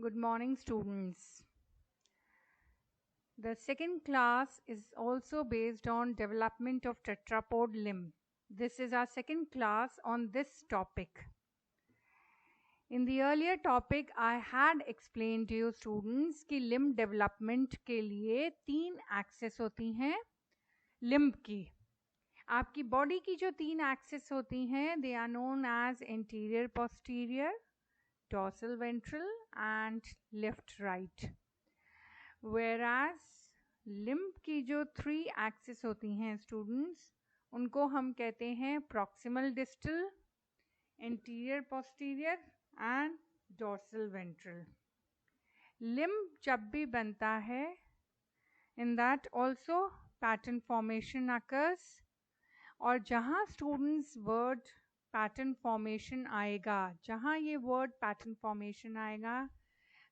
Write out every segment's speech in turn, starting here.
Good morning, students. The second class is also based on development of tetrapod limb. This is our second class on this topic. In the earlier topic, I had explained to you students कि limb development के लिए 3 axis होती हैं limb की. आपकी body की जो 3 axis होती हैं, they are known as anterior posterior, dorsal ventral and left right. Whereas limb की जो 3 axis होती हैं students, उनको हम कहते हैं proximal distal, anterior posterior and dorsal ventral. Limb जब भी बनता है, in that also pattern formation occurs. और जहाँ students word pattern formation आएगा, जहाँ ये word pattern formation आएगा,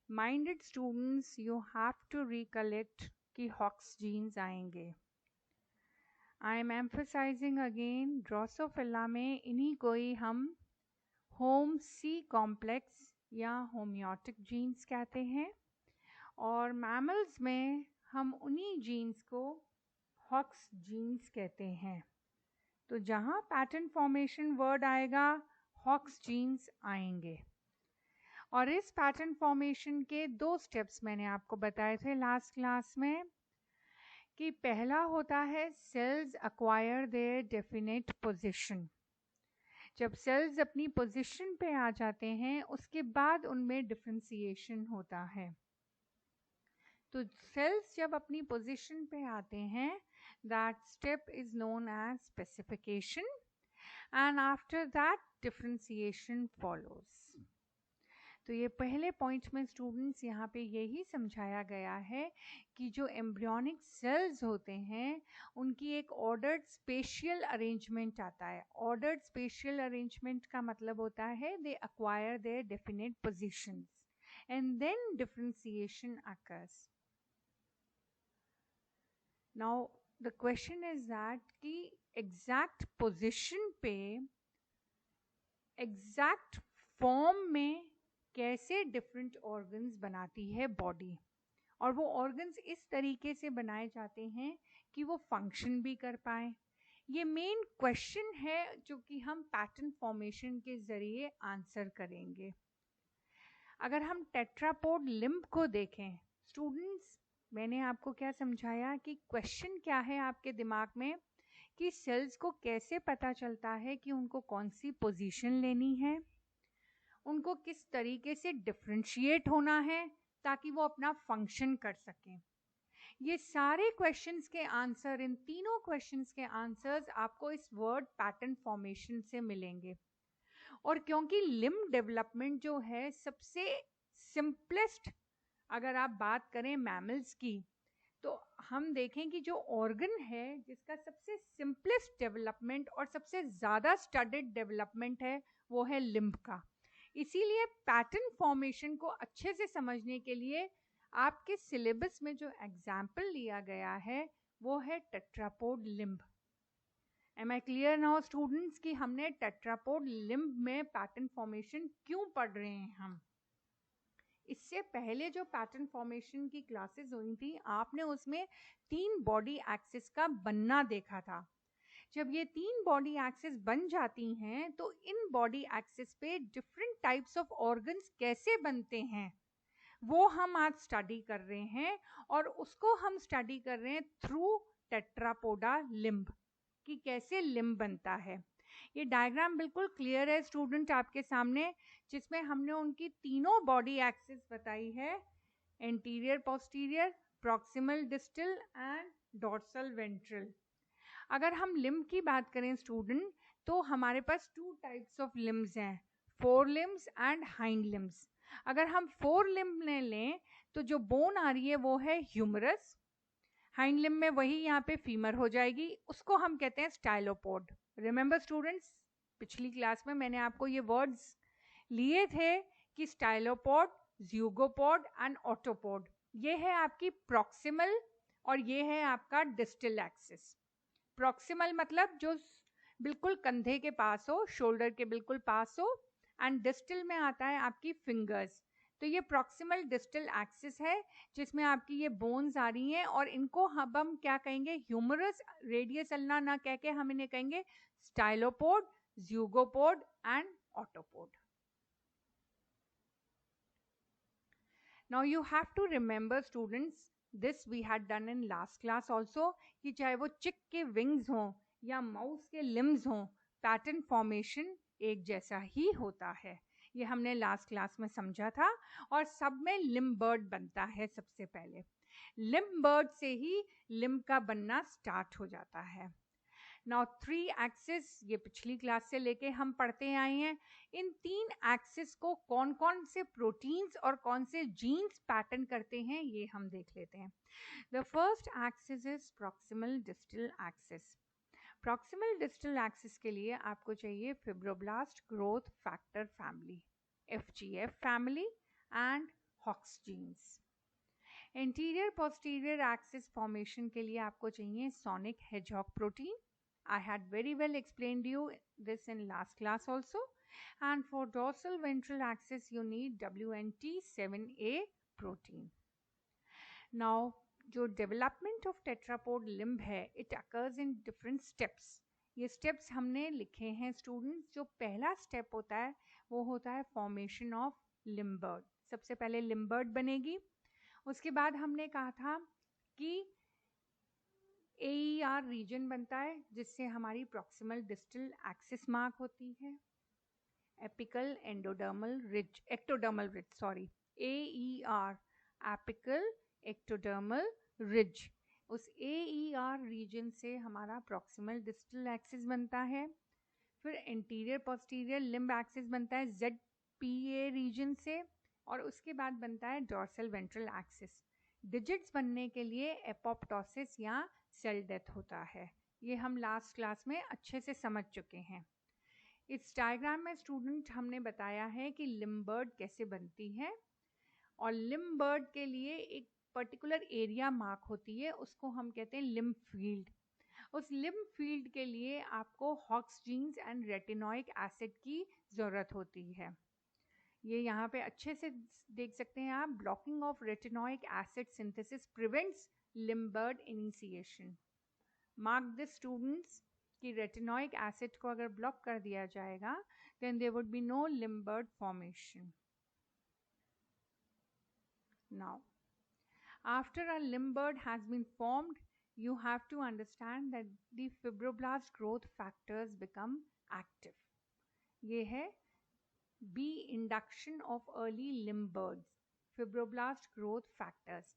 minded students you have to recollect कि Hox genes आएंगे. I am emphasizing again, Drosophila में इन्हीं को ही हम होम सी कॉम्प्लेक्स या होम्योटिक जीन्स कहते हैं और मैमल्स में हम उन्हीं जीन्स को हॉक्स जीन्स कहते हैं. तो जहाँ पैटर्न फॉर्मेशन वर्ड आएगा, हॉक्स जीन्स आएंगे. और इस पैटर्न फॉर्मेशन के 2 स्टेप्स मैंने आपको बताए थे लास्ट क्लास में कि पहला होता है cells acquire their definite position. जब सेल्स अपनी पोजीशन पे आ जाते हैं, उसके बाद उनमें डिफरेंशिएशन होता है. तो सेल्स जब अपनी पोजीशन पे आते हैं, that step is known as specification and after that differentiation follows. तो ये पहले पॉइंट में स्टूडेंट्स यहाँ पे यही समझाया गया है कि जो एम्ब्रियोनिक सेल्स होते हैं, उनकी एक ऑर्डर्ड स्पेशियल अरेंजमेंट आता है. ऑर्डर्ड स्पेशियल अरेंजमेंट का मतलब होता है they acquire their definite positions and then differentiation occurs. Now the question is that कि एग्जैक्ट पोजीशन पे एग्जैक्ट फॉर्म में कैसे डिफरेंट ऑर्गन्स बनाती है बॉडी. और वो ऑर्गन्स इस तरीके से बनाए जाते हैं कि वो फंक्शन भी कर पाए. ये मेन क्वेश्चन है जो कि हम पैटर्न फॉर्मेशन के ज़रिए आंसर करेंगे. अगर हम टेट्रापोड लिम्ब को देखें स्टूडेंट्स, मैंने आपको क्या समझाया कि क्वेश्चन क्या है आपके दिमाग में कि सेल्स को कैसे पता चलता है कि उनको कौन सी पोजीशन लेनी है, उनको किस तरीके से डिफरेंशिएट होना है ताकि वो अपना फंक्शन कर सकें. ये सारे क्वेश्चंस के आंसर, इन तीनों क्वेश्चंस के आंसर्स आपको इस वर्ड पैटर्न फॉर्मेशन से मिलेंगे. और क्योंकि लिम्ब डेवलपमेंट जो है सबसे सिंपलेस्ट, अगर आप बात करें मैमल्स की, तो हम देखें कि जो ऑर्गन है जिसका सबसे सिंपलेस्ट डेवलपमेंट और सबसे ज़्यादा स्टडीड डेवलपमेंट है, वो है लिम्ब का. इसीलिए पैटर्न फॉर्मेशन को अच्छे से समझने के लिए आपके सिलेबस में जो एग्जाम्पल लिया गया है वो है tetrapod limb. Am I clear now students कि हमने टेट्रापोड लिम्ब में पैटर्न फॉर्मेशन क्यों पढ़ रहे हैं हम. इससे पहले जो पैटर्न फॉर्मेशन की क्लासेस हुई थी, आपने उसमें 3 बॉडी एक्सिस का बनना देखा था. जब ये 3 बॉडी एक्सिस बन जाती हैं तो इन बॉडी एक्सिस पे डिफरेंट टाइप्स ऑफ ऑर्गन्स कैसे बनते हैं वो हम आज स्टडी कर रहे हैं. और उसको हम स्टडी कर रहे हैं थ्रू टेट्रापोडा लिम्ब कि कैसे लिम्ब बनता है. ये डायग्राम बिल्कुल क्लियर है स्टूडेंट आपके सामने, जिसमें हमने उनकी तीनों बॉडी एक्सिस बताई है, anterior posterior, proximal distal end dorsal ventral. अगर हम लिम्ब की बात करें स्टूडेंट, तो हमारे पास 2 टाइप्स ऑफ लिम्ब्स हैं, four limbs and hind limbs. अगर हम फोर लिम्ब में लें तो जो बोन आ रही है वो है ह्यूमरस. हाइंड लिम्ब में वही यहाँ पे फीमर हो जाएगी, उसको हम कहते हैं स्टाइलोपोड. रिमेंबर स्टूडेंट्स, पिछली क्लास में मैंने आपको ये वर्ड्स लिए थे कि स्टाइलोपोड, ज़्यूगोपोड एंड ऑटोपोड. ये है आपकी प्रॉक्सिमल और ये है आपका डिस्टल एक्सिस. प्रॉक्सिमल मतलब जो बिल्कुल कंधे के पास हो, शोल्डर के बिल्कुल पास हो, एंड डिस्टल में आता है आपकी फिंगर्स. तो ये प्रॉक्सिमल डिस्टल एक्सिस है जिसमें आपकी ये बोन्स आ रही हैं और इनको हम क्या कहेंगे, ह्यूमरस रेडियस अल्ना ना कह के हम इन्हें कहेंगे स्टाइलोपोड, ज़्यूगोपोड and ऑटोपोड. Now you have to remember students, this we had done in last class also, कि चाहे वो चिक के विंग्स हों या माउस के लिम्स हों, पैटर्न फॉर्मेशन एक जैसा ही होता है. ये हमने लास्ट क्लास में समझा था. और सब में लिम्ब बर्ड बनता है सबसे पहले. लिम्ब बर्ड से ही लिम्ब का बनना स्टार्ट हो जाता है. नाउ 3 एक्सिस, ये पिछली क्लास से लेके हम पढ़ते आए हैं. इन 3 एक्सिस को कौन कौन से प्रोटीन्स और कौन से जीन्स पैटर्न करते हैं ये हम देख लेते हैं. The first axis is proximal distal axis. Proximal distal axis के लिए आपको चाहिए fibroblast growth factor family, FGF family and Hox genes. Anterior posterior axis formation के लिए आपको चाहिए sonic hedgehog protein. I had very well explained you this in last class also. And for dorsal ventral axis you need WNT7A protein. Now जो development of tetrapod limb है, it occurs in different steps. ये steps हमने लिखे हैं students. जो पहला step होता है वो होता है formation of limb bird. सबसे पहले limb bird बनेगी. उसके बाद हमने कहा था कि AER रीजन बनता है जिससे हमारी प्रॉक्सिमल डिस्टल एक्सिस मार्क होती है. Apical endodermal ridge, ectodermal ridge, sorry, AER, apical ectodermal ridge. उस AER रीजन से हमारा प्रॉक्सिमल डिस्टल एक्सिस बनता है. फिर इंटीरियर पोस्टीरियर लिम्ब एक्सिस बनता है ZPA रीजन से. और उसके बाद बनता है डॉर्सल वेंट्रल एक्सिस. डिजिट्स बनने के लिए एपोप्टोसिस या सेल डेथ होता है. ये हम लास्ट क्लास में अच्छे से समझ चुके हैं. इस डायग्राम में स्टूडेंट हमने बताया है कि लिम्ब बर्ड कैसे बनती है. और लिम्ब बर्ड के लिए एक पर्टिकुलर एरिया मार्क होती है, उसको हम कहते हैं लिम्ब फील्ड. उस लिम्ब फील्ड के लिए आपको Hox genes and retinoic acid की ज़रूरत होती है. ये यहाँ पे अच्छे से देख सकते हैं आप. Blocking of retinoic acid synthesis prevents limb bud initiation. Mark this students कि रेटिनोइक एसिड को अगर ब्लॉक कर दिया जाएगा then there would be no limb bud formation. Now after a limb bud has been formed you have to understand that the fibroblast growth factors become active. ये है B, induction of early limb birds, fibroblast growth factors.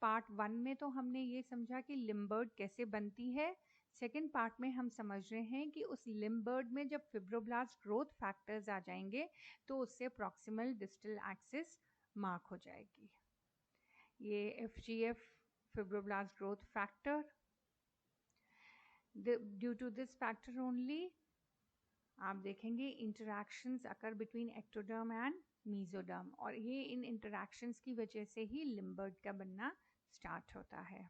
Part 1 में तो हमने ये समझा कि limb bird कैसे बनती है. सेकेंड पार्ट में हम समझ रहे हैं कि उस लिम्ब बर्ड में जब फिब्रोब्लास्ट ग्रोथ फैक्टर्स आ जाएंगे तो उससे प्रॉक्सिमल डिस्टल एक्सिस मार्क हो जाएगी. ये FGF fibroblast growth factor. Due to this factor only आप देखेंगे interactions occur between ectoderm and mesoderm. और ये इन इंटरैक्शंस की वजह से ही लिम्ब बर्ड का बनना स्टार्ट होता है.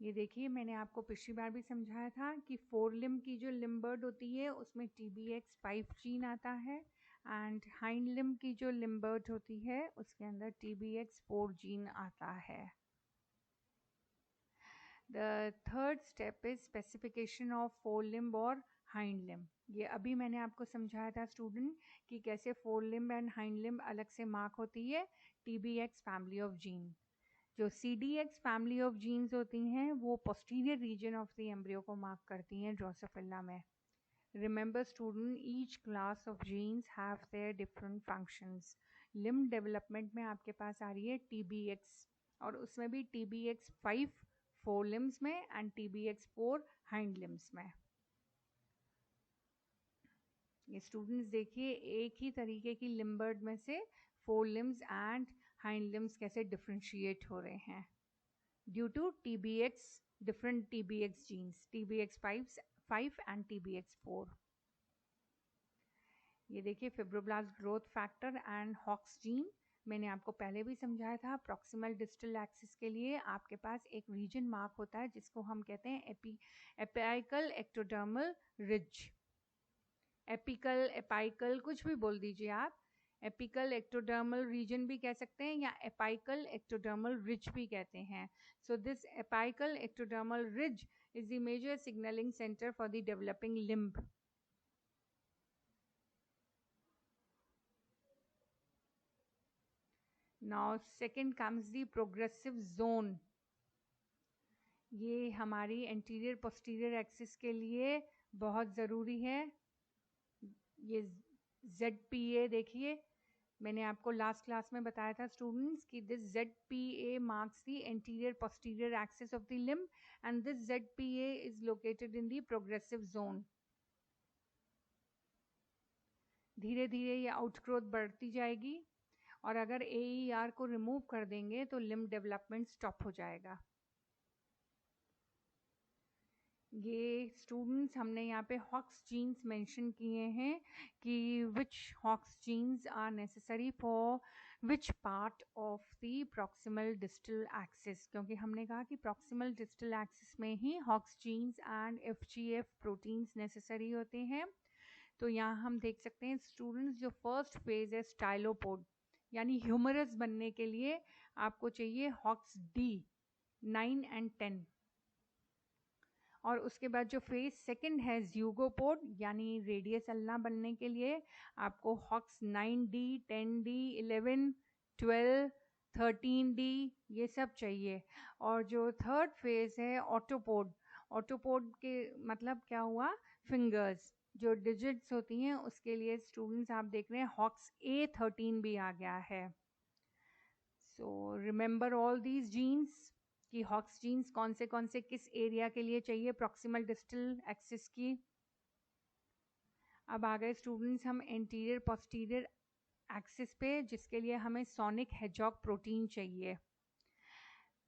ये देखिए मैंने आपको पिछली बार भी समझाया था कि 4 लिम्ब की जो लिम्ब बर्ड होती है उसमें TBX5 जीन आता है. एंड हाइंड लिम्ब की जो लिम्ब बर्ड होती है उसके अंदर TBX4 जीन आता है. The third step is specification of forelimb और hind limb. ये अभी मैंने आपको समझाया था स्टूडेंट कि कैसे forelimb एंड hind limb अलग से मार्क होती है. TBX family of gene. जो CDX फैमिली ऑफ जीन्स होती हैं वो posterior region of the embryo को मार्क करती हैं ड्रोसोफिला में. Remember student, each class of genes have their different functions. limb development में आपके पास आ रही है TBX और उसमें भी TBX5 4 limbs में एंड TBX4 हाइंड लिम्स में. ये स्टूडेंट्स देखिए एक ही तरीके की लिम्ब बर्ड में से 4 limbs एंड हाइंड लिम्स कैसे डिफ्रेंशिएट हो रहे हैं due to TBX, different TBX genes, TBX5 and TBX4. ये देखिए fibroblast growth factor and Hox gene. मैंने आपको पहले भी समझाया था प्रॉक्सिमल डिस्टल एक्सिस के लिए आपके पास एक रीजन मार्क होता है जिसको हम कहते हैं apical ectodermal ridge. Apical, apical कुछ भी बोल दीजिए आप. एपिकल एक्टोडर्मल रीजन भी कह सकते हैं या एपाइकल एक्टोडर्मल रिज भी कहते हैं. So this apical ectodermal ridge is the major signaling center for the developing limb. Now second comes the progressive zone. ये हमारी anterior posterior axis के लिए बहुत ज़रूरी है. ये ZPA देखिए, मैंने आपको लास्ट क्लास में बताया था स्टूडेंट्स कि this ZPA marks the anterior posterior axis of the limb and this ZPA is located in the progressive zone. धीरे धीरे ये आउटग्रोथ बढ़ती जाएगी और अगर AER को रिमूव कर देंगे तो लिम्ब डेवलपमेंट स्टॉप हो जाएगा. ये स्टूडेंट्स हमने यहाँ पे हॉक्स जीन्स मेंशन किए हैं कि which Hox genes are necessary for which part of the proximal distal axis, क्योंकि हमने कहा कि प्रॉक्सिमल डिस्टल एक्सिस में ही Hox genes and FGF proteins necessary होते हैं. तो यहाँ हम देख सकते हैं स्टूडेंट्स, जो फर्स्ट फेज है स्टाइलोपोड यानी ह्यूमरस बनने के लिए आपको चाहिए हॉक्स D 9 and 10. और उसके बाद जो फेज सेकंड है ज़्यूगोपोड यानी रेडियस अल्ना बनने के लिए आपको हॉक्स 9D 10D 11 12 13D ये सब चाहिए. और जो थर्ड फेज है ऑटोपोड, ऑटोपोड के मतलब क्या हुआ, फिंगर्स जो डिजिट्स होती हैं उसके लिए स्टूडेंट्स आप देख रहे हैं हॉक्स A13 भी आ गया है. So remember all these genes कि हॉक्स जीन्स कौन से किस एरिया के लिए चाहिए प्रॉक्सिमल डिस्टल एक्सिस की. अब आ गए स्टूडेंट्स हम एंटीरियर पोस्टीरियर एक्सिस पे, जिसके लिए हमें सोनिक हेजॉग प्रोटीन चाहिए.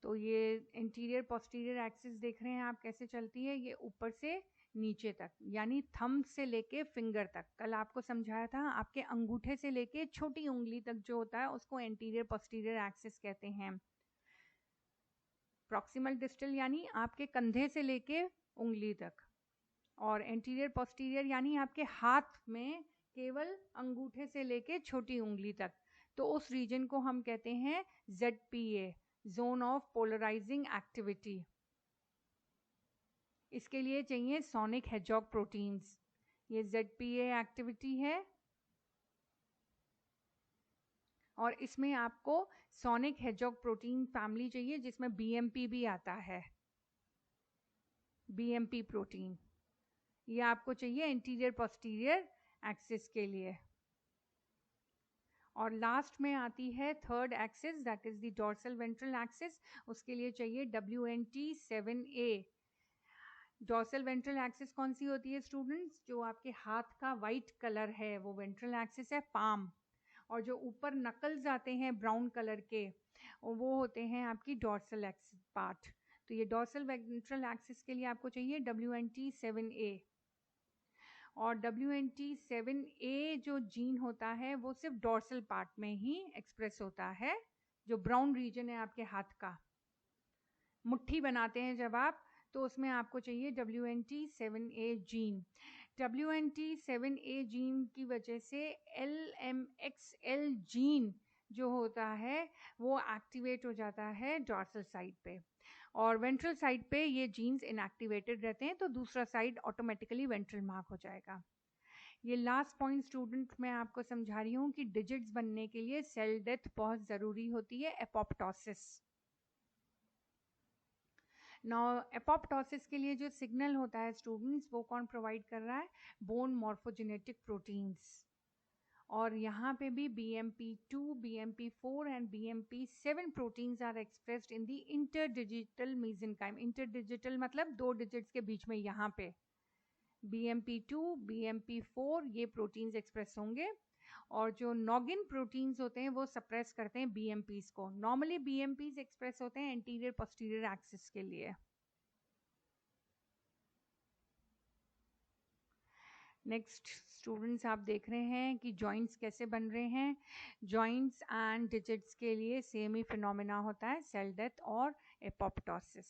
तो ये एंटीरियर पोस्टीरियर एक्सिस देख रहे हैं आप कैसे चलती है, ये ऊपर से नीचे तक यानी थंब से लेके फिंगर तक. कल आपको समझाया था आपके अंगूठे से लेके छोटी उंगली तक जो होता है उसको एंटीरियर पोस्टीरियर एक्सिस कहते हैं. प्रॉक्सिमल डिस्टल यानी आपके कंधे से लेके उंगली तक, और एंटीरियर पोस्टीरियर यानी आपके हाथ में केवल अंगूठे से लेके छोटी उंगली तक. तो उस रीजन को हम कहते हैं ZPA, zone of polarising activity. इसके लिए चाहिए सोनिक हेजॉग प्रोटीन्स. ये ZPA एक्टिविटी है और इसमें आपको सोनिक हेजॉग प्रोटीन फैमिली चाहिए जिसमें BMP भी आता है. BMP प्रोटीन ये आपको चाहिए एंटीरियर पोस्टीरियर एक्सिस के लिए. और लास्ट में आती है third axis, that is the dorsal ventral axis. उसके लिए चाहिए WNT7A. डॉर्सल वेंट्रल एक्सिस कौन सी होती है स्टूडेंट्स, जो आपके हाथ का वाइट कलर है वो वेंट्रल एक्सिस है, पाम. और जो ऊपर नकल्स आते हैं ब्राउन कलर के वो होते हैं आपकी डॉर्सल एक्सिस पार्ट. तो ये डॉर्सल वेंट्रल एक्सिस के लिए आपको चाहिए WNT7A. और WNT7A जो जीन होता है वो सिर्फ डॉर्सल पार्ट में ही एक्सप्रेस होता है, जो ब्राउन रीजन है आपके हाथ का. मुट्ठी बनाते हैं जब आप, तो उसमें आपको चाहिए WNT7A जीन. WNT7A जीन की वजह से LMXL जीन जो होता है वो एक्टिवेट हो जाता है डॉर्सल साइड पे, और वेंट्रल साइड पे ये जीन्स इनएक्टिवेटेड रहते हैं, तो दूसरा साइड ऑटोमेटिकली वेंट्रल मार्क हो जाएगा. ये लास्ट पॉइंट स्टूडेंट मैं आपको समझा रही हूँ कि डिजिट्स बनने के लिए सेल डेथ बहुत ज़रूरी होती है, एपोप्टोसिस. नाउ एपोप्टोसिस के लिए जो सिग्नल होता है स्टूडेंट्स वो कौन प्रोवाइड कर रहा है, बोन मॉर्फोजेनेटिक प्रोटीन्स. और यहाँ पे भी BMP2, BMP4 and BMP7 proteins are expressed in the interdigital mesenchyme. Interdigital मतलब 2 डिजिट्स के बीच में यहाँ पे BMP2, BMP4 ये प्रोटीन्स एक्सप्रेस होंगे. और जो नॉगिन प्रोटीन्स होते हैं वो सप्रेस करते हैं BMPs को. नॉर्मली BMPs एक्सप्रेस होते हैं एंटीरियर पोस्टीरियर एक्सिस के लिए. नेक्स्ट स्टूडेंट्स आप देख रहे हैं कि जॉइंट्स कैसे बन रहे हैं. जॉइंट्स एंड डिजिट्स के लिए सेम ही फिनोमेना होता है, सेल डेथ और apoptosis.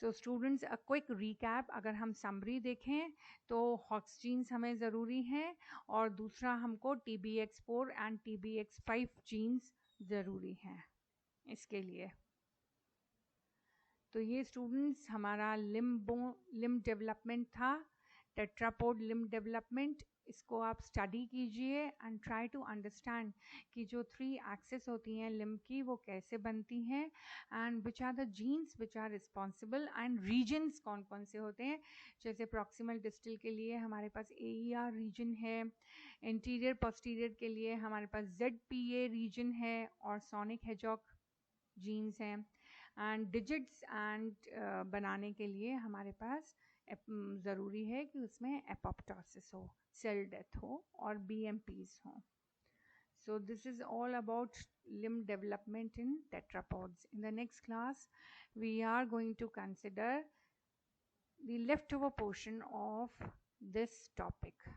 So students, a quick recap, अगर हम समरी देखें तो हॉक्स जीन्स हमें ज़रूरी हैं, और दूसरा हमको TBX4 एंड TBX5 जीन्स ज़रूरी हैं इसके लिए। तो ये स्टूडेंट्स हमारा लिम्ब डेवलपमेंट था, टेट्रापोड लिम्ब डेवलपमेंट। इसको आप स्टडी कीजिए एंड ट्राई टू अंडरस्टैंड कि जो 3 एक्सेस होती हैं लिम्ब की वो कैसे बनती हैं, and which are the genes which are responsible, and reasons कौन कौन से होते हैं। जैसे प्रॉक्सिमल डिस्टल के लिए हमारे पास AER रीजन है, इंटीरियर पोस्टीरियर के लिए हमारे पास ZPA रीजन है, और सोनिक हेजॉक जीन्स हैं। एंड डिजिट्स एंड बनाने के लिए हमारे पास ज़रूरी है कि उसमें एपोप्टोसिस हो, सेल डेथ हो, और BMPs हो। So this is all about limb development in tetrapods. In the next class, we are going to consider the leftover portion of this topic.